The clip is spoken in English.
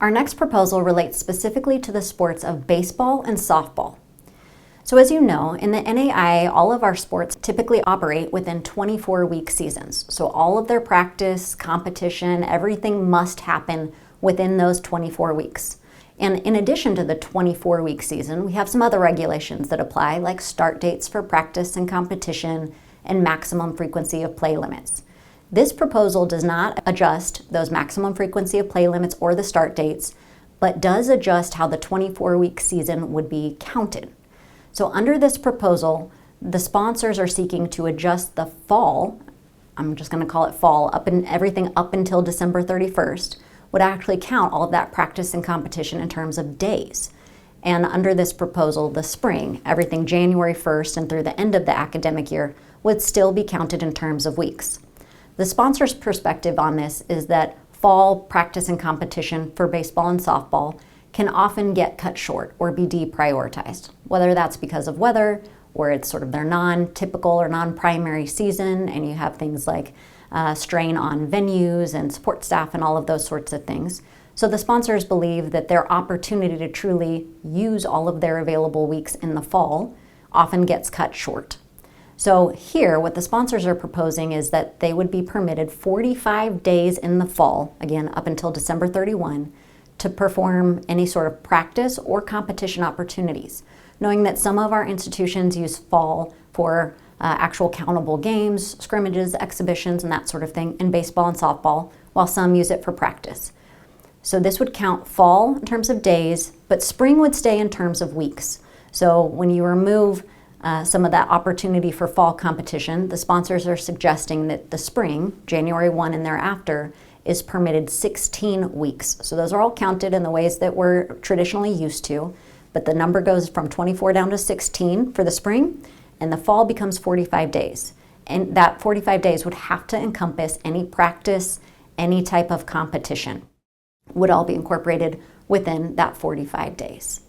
Our next proposal relates specifically to the sports of baseball and softball. So as you know, in the NAIA, all of our sports typically operate within 24-week seasons. So all of their practice, competition, everything must happen within those 24 weeks. And in addition to the 24-week season, we have some other regulations that apply, like start dates for practice and competition and maximum frequency of play limits. This proposal does not adjust those maximum frequency of play limits or the start dates, but does adjust how the 24-week season would be counted. So under this proposal, the sponsors are seeking to adjust the fall, I'm just going to call it fall, everything up until December 31st, would actually count all of that practice and competition in terms of days. And under this proposal, the spring, everything January 1st and through the end of the academic year, would still be counted in terms of weeks. The sponsor's perspective on this is that fall practice and competition for baseball and softball can often get cut short or be deprioritized, whether that's because of weather or it's sort of their non-typical or non-primary season, and you have things like strain on venues and support staff and all of those sorts of things. So the sponsors believe that their opportunity to truly use all of their available weeks in the fall often gets cut short. So here, what the sponsors are proposing is that they would be permitted 45 days in the fall, again up until December 31, to perform any sort of practice or competition opportunities, knowing that some of our institutions use fall for actual countable games, scrimmages, exhibitions, and that sort of thing in baseball and softball, while some use it for practice. So this would count fall in terms of days, but spring would stay in terms of weeks. So when you remove some of that opportunity for fall competition, the sponsors are suggesting that the spring, January 1 and thereafter, is permitted 16 weeks. So those are all counted in the ways that we're traditionally used to, but the number goes from 24 down to 16 for the spring, and the fall becomes 45 days. And that 45 days would have to encompass any practice, any type of competition, would all be incorporated within that 45 days.